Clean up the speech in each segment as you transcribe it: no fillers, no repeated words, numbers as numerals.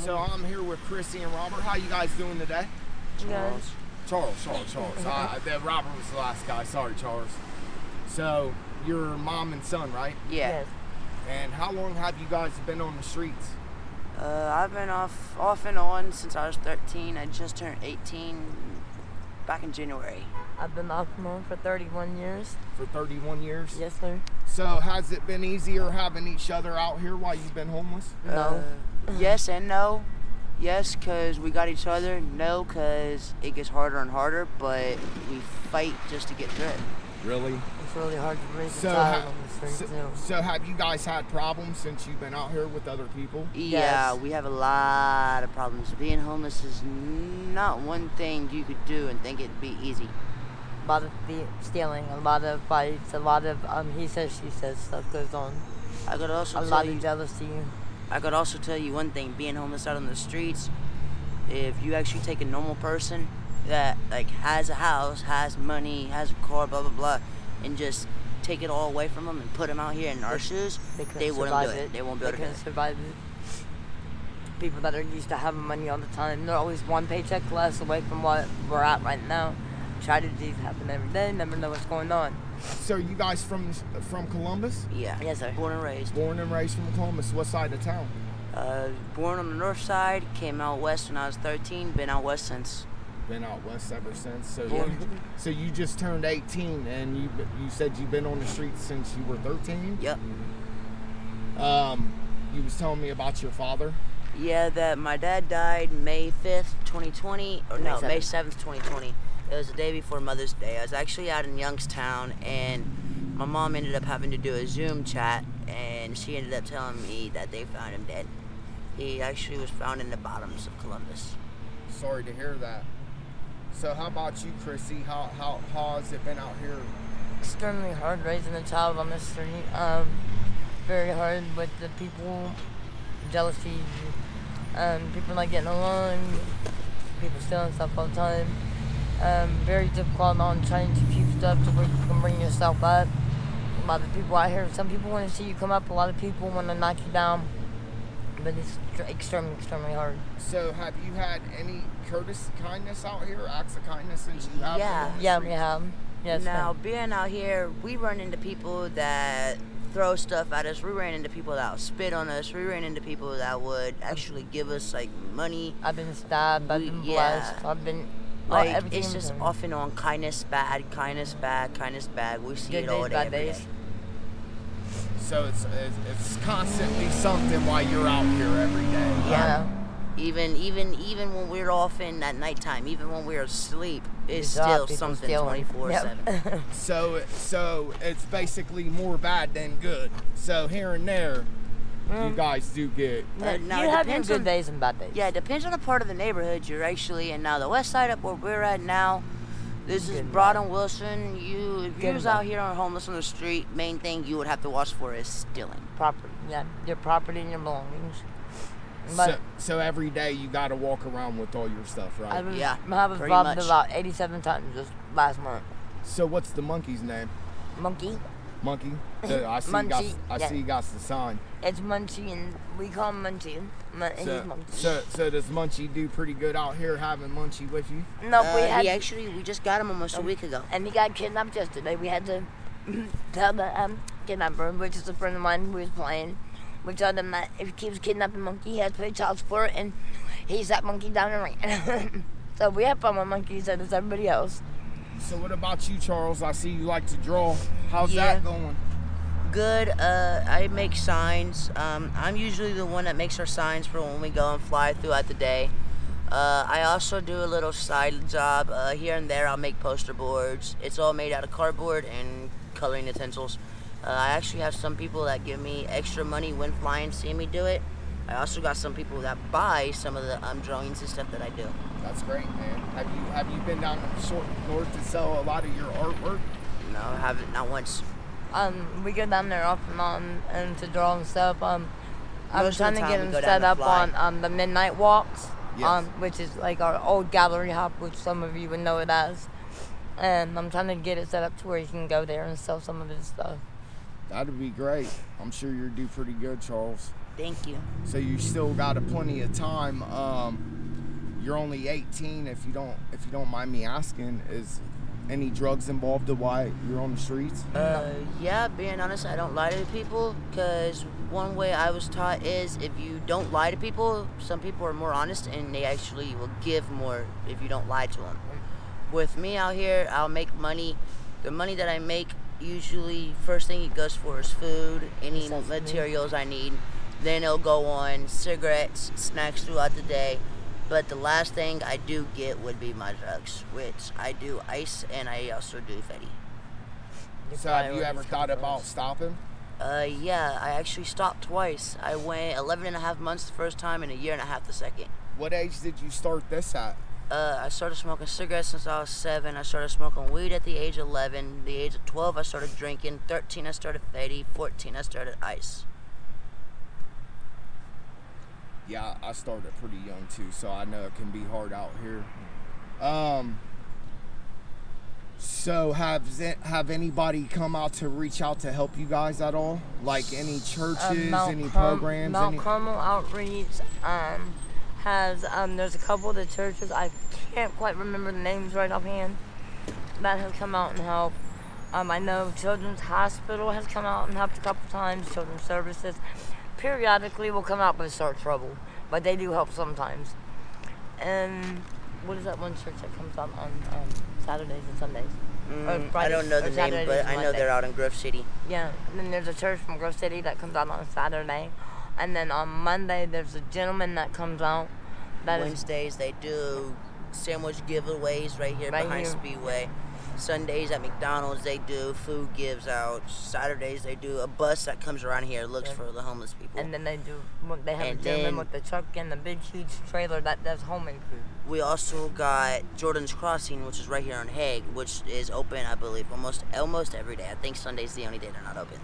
So I'm here with Chrissy and Robert. How you guys doing today? Charles. Robert was the last guy. Sorry, Charles. So you're mom and son, right? Yeah. Yes. And how long have you guys been on the streets? I've been off and on since I was 13. I just turned 18 back in January. I've been off and on for 31 years. For 31 years? Yes, sir. So has it been easier having each other out here while you've been homeless? No. Yes and no. Yes, because we got each other. No, because it gets harder and harder, but we fight just to get through it. Really? It's really hard to raise a child on the street, too. So have you guys had problems since you've been out here with other people? Yeah, we have a lot of problems. Being homeless is not one thing you could do and think it'd be easy. A lot of stealing, a lot of fights, a lot of he says, she says stuff goes on. I could also a lot of jealousy. I could also tell you one thing, being homeless out on the streets, if you actually take a normal person that has a house, has money, has a car, blah, blah, blah, and just take it all away from them and put them out here in our shoes, they wouldn't do it. They won't be able to do it. Survive it. People that are used to having money all the time, they're always one paycheck less away from what we're at right now. Tragedies happen every day, never know what's going on. So you guys from Columbus? Yeah. Yes, sir. Born and raised. Born and raised from Columbus. What side of town? Born on the north side, came out west when I was 13, been out west since. Been out west ever since. So yeah. So you just turned 18 and you said you've been on the streets since you were 13? Yep. You was telling me about your father? Yeah, that my dad died May 5th, 2020, or no, May 7th, 2020. It was the day before Mother's Day. I was actually out in Youngstown, and my mom ended up having to do a Zoom chat, and she ended up telling me that they found him dead. He actually was found in the bottoms of Columbus. Sorry to hear that. So how about you, Chrissy? How has it been out here? Extremely hard raising a child on the street. Very hard with the people, jealousy, people not getting along, people stealing stuff all the time. Very difficult on trying to keep stuff to where you can bring yourself up. A lot of people out here, some people want to see you come up, a lot of people want to knock you down, but it's extremely hard. So have you had any kindness out here, acts of kindness since you have been on the Yeah, streets? we have. Yes, now, being out here, we run into people that throw stuff at us. We ran into people that would spit on us. We ran into people that would actually give us money. I've been stabbed, I've been blessed, I've been... it's just off and on, kindness bad, kindness bad, kindness bad. We see Good it all days, day, bad every days. day. So it's constantly something while you're out here every day. Yeah. Even when we're off in at nighttime, even when we're asleep, it's still something 24/7. So it's basically more bad than good. So here and there, you guys do get. Now you have your good days and bad days. Yeah, it depends on the part of the neighborhood you're actually in. Now the west side up where we're at now, this is Broad and Wilson. If you was out here on homeless on the street, main thing you would have to watch for is stealing. Property, yeah, your property and your belongings. So every day you got to walk around with all your stuff, right? I was pretty robbed much. about 87 times just last month. So what's the monkey's name? Monkey? I see. Munchie, I see you got the sign. It's Munchie, and we call him Munchie. He's Munchie. So does Munchie do pretty good out here having Munchie with you? No, we just got him almost a week ago. And he got kidnapped yesterday. We had to tell the kidnapper, which is a friend of mine who was playing. We told him that if he keeps kidnapping Monkey, he has to pay child support, and he sat Monkey down and ran. So we have fun with Monkey, so does everybody else. So what about you, Charles? I see you like to draw. How's that going? Good. I make signs. I'm usually the one that makes our signs for when we go and fly throughout the day. I also do a little side job here and there. I'll make poster boards. It's all made out of cardboard and coloring utensils. I actually have some people that give me extra money when flying, seeing me do it. I also got some people that buy some of the drawings and stuff that I do. That's great, man. Have you been down to the short north to sell a lot of your artwork? No, I haven't, not once. We go down there off and on and to draw and stuff. I'm trying to get them set set up on the midnight walks, yes. Which is like our old gallery hop, which some of you would know it as. And I'm trying to get it set up to where you can go there and sell some of his stuff. That'd be great. I'm sure you'll do pretty good, Charles. Thank you. So you still got a plenty of time. You're only 18. If you don't mind me asking, is any drugs involved to why you're on the streets? Yeah, being honest, I don't lie to people, because one way I was taught is if you don't lie to people, some people are more honest and they actually will give more if you don't lie to them. With me out here, I'll make money. The money that I make, usually first thing it goes for is food, any materials I need. Then it'll go on cigarettes, snacks throughout the day. But the last thing I do get would be my drugs, which I do ice and I also do Fetty. So have you ever thought about stopping? Yeah, I actually stopped twice. I went 11 and a half months the first time and a year and a half the second. What age did you start this at? I started smoking cigarettes since I was 7. I started smoking weed at the age of 11. The age of 12, I started drinking. 13, I started Fetty. 14, I started ice. Yeah, I started pretty young too, so I know it can be hard out here. So have anybody come out to reach out to help you guys at all? Like any churches, any programs? Mount Carmel Outreach has, there's a couple of the churches, I can't quite remember the names right offhand, that have come out and helped. I know Children's Hospital has come out and helped a couple times, Children's Services. Periodically will come out but start trouble, but they do help sometimes. And what is that one church that comes out on Saturdays and Sundays? I don't know the name, but I know they're out in Grove City. Yeah, and then there's a church from Grove City that comes out on Saturday. And then on Monday, there's a gentleman that comes out. Wednesdays, they do sandwich giveaways right here behind Speedway. Sundays at McDonald's, they do food gives out. Saturdays, they do a bus that comes around here, looks for the homeless people. And then they have a gentleman with the truck and the big, huge trailer that does homemade food. We also got Jordan's Crossing, which is right here on Hague, which is open, I believe, almost every day. I think Sunday's the only day they're not open.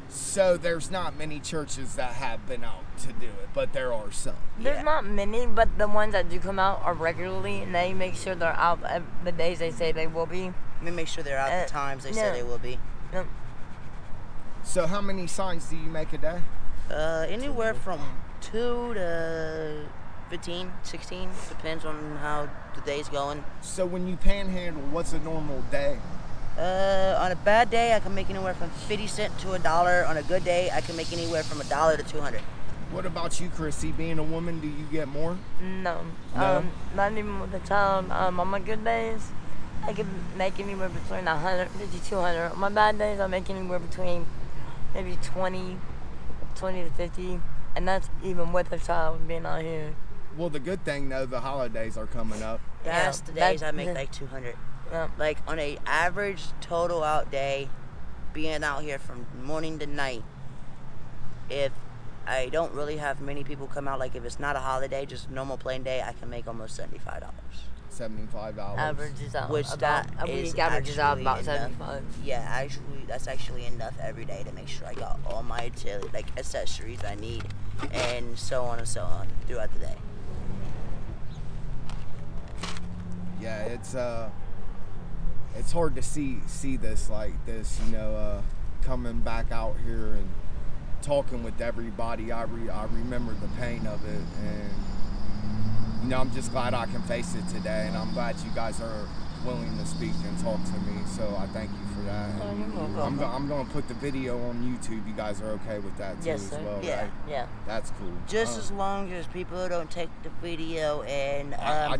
So there's not many churches that have been out to do it, but there are some. There's not many, but the ones that do come out are regularly, and they make sure they're out the days they say they will be. They make sure they're out the times they say they will be. Yep. So how many signs do you make a day? Anywhere from 2 to 15, 16, depends on how the day's going. So when you panhandle, what's a normal day? On a bad day, I can make anywhere from 50 cents to $1. On a good day, I can make anywhere from $1 to 200. What about you, Chrissy? Being a woman, do you get more? No. Not even with a child. On my good days, I can make anywhere between 150 to 200. On my bad days, I make anywhere between maybe 20 to 50, and that's even with a child being out here. Well, the good thing, though, the holidays are coming up. That's the days I make like 200. Yeah. Like on a average total out day, being out here from morning to night, if I don't really have many people come out, like if it's not a holiday, just a normal plain day, I can make almost $75. $75. Averages out. Which that is averages out about enough. 75. Yeah, actually, that's actually enough every day to make sure I got all my accessories I need, and so on throughout the day. Yeah, it's hard to see this like this, coming back out here and talking with everybody. I remember the pain of it, and I'm just glad I can face it today, and I'm glad you guys are willing to speak and talk to me, so I thank you for that. I'm going to put the video on YouTube. You guys are okay with that too, yes, as well, yeah. right? Yeah. That's cool. Just as long as people don't take the video and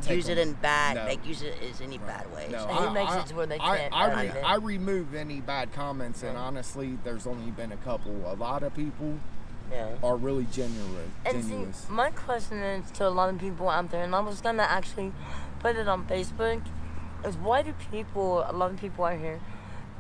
use it in bad, use it as any bad ways. No, he makes it to where they can't. I remove any bad comments, and honestly, there's only been a couple. A lot of people are really genuine. And see, my question is to a lot of people out there, and I was gonna actually put it on Facebook, is why do a lot of people out here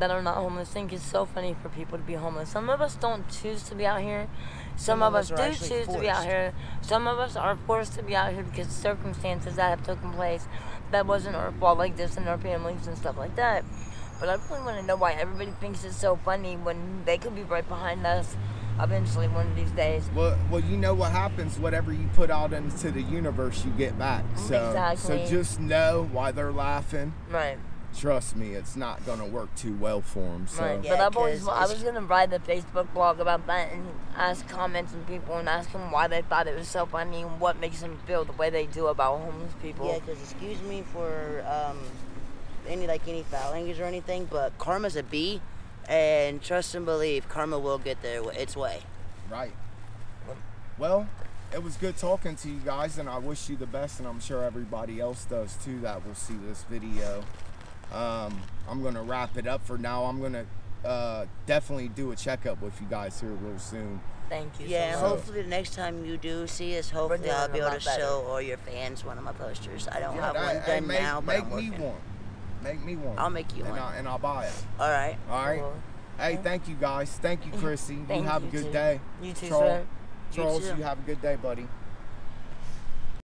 that are not homeless think it's so funny for people to be homeless? Some of us don't choose to be out here. Some of us do choose to be out here. Some of us are forced to be out here because of circumstances that have taken place that wasn't our fault, like this in our families and stuff like that. But I really want to know why everybody thinks it's so funny when they could be right behind us eventually one of these days. Well, you know what happens? Whatever you put out into the universe, you get back. So, exactly. So just know why they're laughing. Right. trust me, it's not gonna work too well for them. So. Right. Yeah, But I 'cause was gonna write the Facebook blog about that and ask comments from people and ask them why they thought it was so funny and what makes them feel the way they do about homeless people. Yeah, because excuse me for any foul language or anything, but karma's a B, and trust and believe, karma will get there its way. Right. Well, it was good talking to you guys, and I wish you the best, and I'm sure everybody else does too that will see this video. I'm gonna wrap it up for now. I'm gonna definitely do a checkup with you guys here real soon. Thank you. Yeah, so and much. hopefully the next time you do see us, hopefully I'll be able to doing a lot show all your fans one of my posters. I don't have one Hey, done now, but I'm make me working. one. Make me one. I'll make you one. And I'll buy it. All right. All right. Cool. Hey, thank you guys. Thank you, Chrissy. Thank you have a you good too. day. You too, Charles, sir. You Charles, too. you have a good day, buddy.